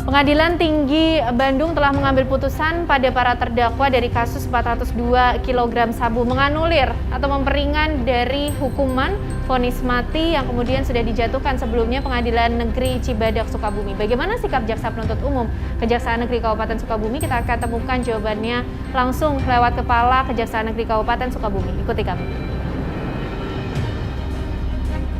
Pengadilan Tinggi Bandung telah mengambil putusan pada para terdakwa dari kasus 402 kg sabu, menganulir atau memperingan dari hukuman vonis mati yang kemudian sudah dijatuhkan sebelumnya Pengadilan Negeri Cibadak, Sukabumi. Bagaimana sikap Jaksa Penuntut Umum Kejaksaan Negeri Kabupaten Sukabumi? Kita akan temukan jawabannya langsung lewat Kepala Kejaksaan Negeri Kabupaten Sukabumi. Ikuti kami.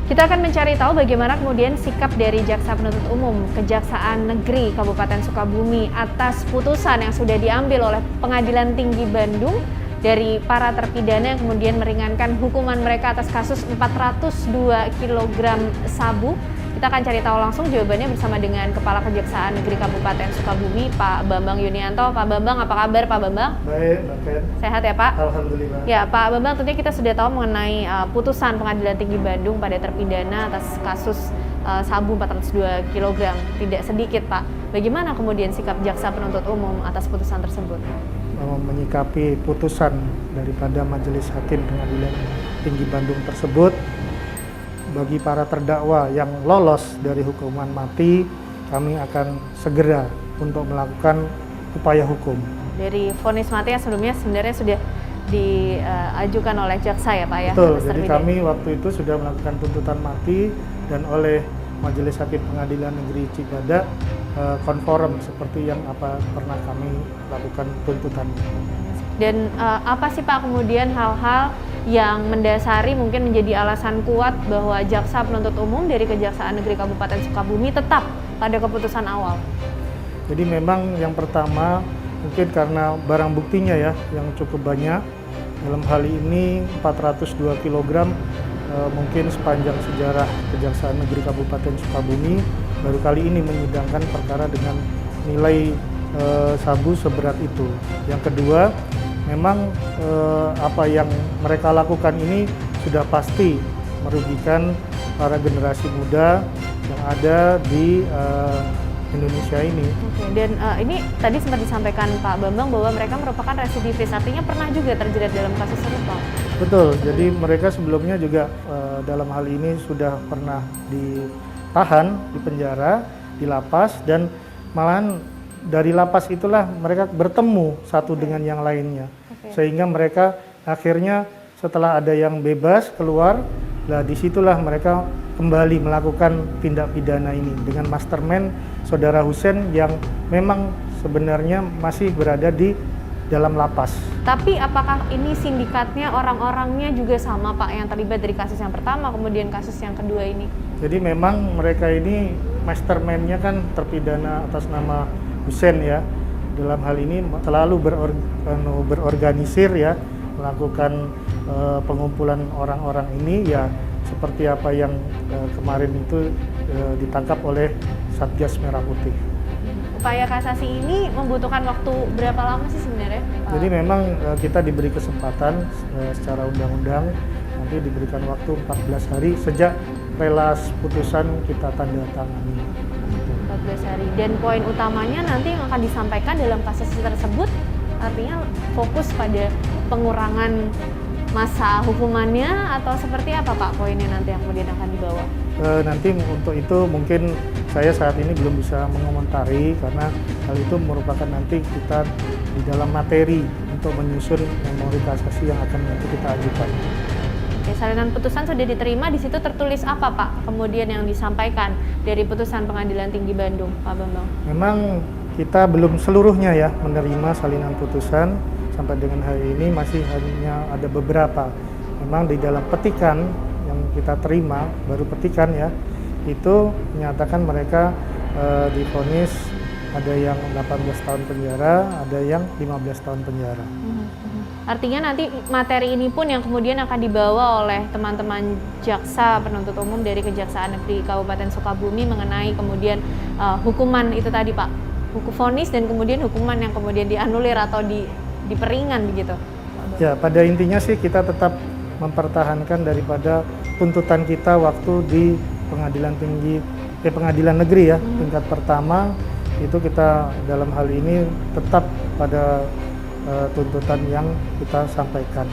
Kita akan mencari tahu bagaimana kemudian sikap dari Jaksa Penuntut Umum Kejaksaan Negeri Kabupaten Sukabumi atas putusan yang sudah diambil oleh Pengadilan Tinggi Bandung dari para terpidana yang kemudian meringankan hukuman mereka atas kasus 402 kg sabu. Kita akan cari tahu langsung jawabannya bersama dengan Kepala Kejaksaan Negeri Kabupaten Sukabumi, Pak Bambang Yunianto. Pak Bambang, apa kabar Pak Bambang? Baik, Mbak Ken. Sehat ya Pak? Alhamdulillah. Ya Pak Bambang, tentunya kita sudah tahu mengenai putusan Pengadilan Tinggi Bandung pada terpidana atas kasus sabu 402 kg. Tidak sedikit Pak. Bagaimana kemudian sikap Jaksa Penuntut Umum atas putusan tersebut? Menyikapi putusan daripada Majelis Hakim Pengadilan Tinggi Bandung tersebut, bagi para terdakwa yang lolos dari hukuman mati, kami akan segera untuk melakukan upaya hukum. Dari vonis mati yang sebelumnya sebenarnya sudah diajukan oleh jaksa ya Pak ya? Betul, jadi kami waktu itu sudah melakukan tuntutan mati dan oleh Majelis Hakim Pengadilan Negeri Cibadak konform seperti yang apa pernah kami lakukan tuntutan. Dan apa sih Pak kemudian hal-hal yang mendasari mungkin menjadi alasan kuat bahwa Jaksa Penuntut Umum dari Kejaksaan Negeri Kabupaten Sukabumi tetap pada keputusan awal? Jadi memang yang pertama mungkin karena barang buktinya ya yang cukup banyak. Dalam hal ini 402 kg mungkin sepanjang sejarah Kejaksaan Negeri Kabupaten Sukabumi baru kali ini menyidangkan perkara dengan nilai sabu seberat itu. Yang kedua, memang apa yang mereka lakukan ini sudah pasti merugikan para generasi muda yang ada di Indonesia ini. Oke, dan ini tadi sempat disampaikan Pak Bambang bahwa mereka merupakan residivis, artinya pernah juga terjerat dalam kasus serupa. Betul, jadi mereka sebelumnya juga dalam hal ini sudah pernah ditahan di penjara, di lapas, dan malahan dari lapas itulah mereka bertemu satu dengan yang lainnya. Sehingga mereka akhirnya setelah ada yang bebas keluar, nah disitulah mereka kembali melakukan tindak pidana ini dengan mastermind Saudara Husein yang memang sebenarnya masih berada di dalam lapas. Tapi apakah ini sindikatnya orang-orangnya juga sama Pak yang terlibat dari kasus yang pertama kemudian kasus yang kedua ini? Jadi memang mereka ini mastermind-nya kan terpidana atas nama Husein ya. Dalam hal ini selalu berorganisir ya, melakukan pengumpulan orang-orang ini ya seperti apa yang kemarin itu ditangkap oleh Satgas Merah Putih. Upaya kasasi ini membutuhkan waktu berapa lama sih sebenarnya? Jadi memang kita diberi kesempatan secara undang-undang nanti diberikan waktu 14 hari sejak relas putusan kita tanda tangani. 14 hari. Dan poin utamanya nanti yang akan disampaikan dalam kasus tersebut artinya fokus pada pengurangan masa hukumannya atau seperti apa Pak poinnya nanti yang kemudian akan dibawa? Nanti untuk itu mungkin saya saat ini belum bisa mengomentari karena hal itu merupakan nanti kita di dalam materi untuk menyusun memori kasasi yang akan nanti kita ajukan. Oke, salinan putusan sudah diterima, di situ tertulis apa Pak kemudian yang disampaikan dari putusan Pengadilan Tinggi Bandung, Pak Bambang? Memang kita belum seluruhnya ya menerima salinan putusan, sampai dengan hari ini masih hanya ada beberapa. Memang di dalam petikan yang kita terima, baru petikan ya, itu menyatakan mereka divonis ada yang 18 tahun penjara, ada yang 15 tahun penjara. Artinya nanti materi ini pun yang kemudian akan dibawa oleh teman-teman Jaksa Penuntut Umum dari Kejaksaan Negeri Kabupaten Sukabumi mengenai kemudian hukuman itu tadi Pak, hukum vonis dan kemudian hukuman yang kemudian dianulir atau diperingan begitu. Ya, pada intinya sih kita tetap mempertahankan daripada tuntutan kita waktu di Pengadilan Negeri ya, tingkat pertama itu kita dalam hal ini tetap pada tuntutan yang kita sampaikan.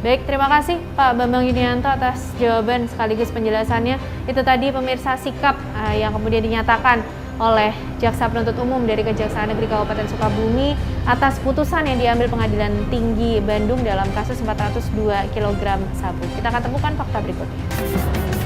Baik, terima kasih Pak Bambang Yunianto atas jawaban sekaligus penjelasannya. Itu tadi pemirsa sikap yang kemudian dinyatakan oleh Jaksa Penuntut Umum dari Kejaksaan Negeri Kabupaten Sukabumi atas putusan yang diambil Pengadilan Tinggi Bandung dalam kasus 402 kg sabu. Kita akan temukan fakta berikutnya.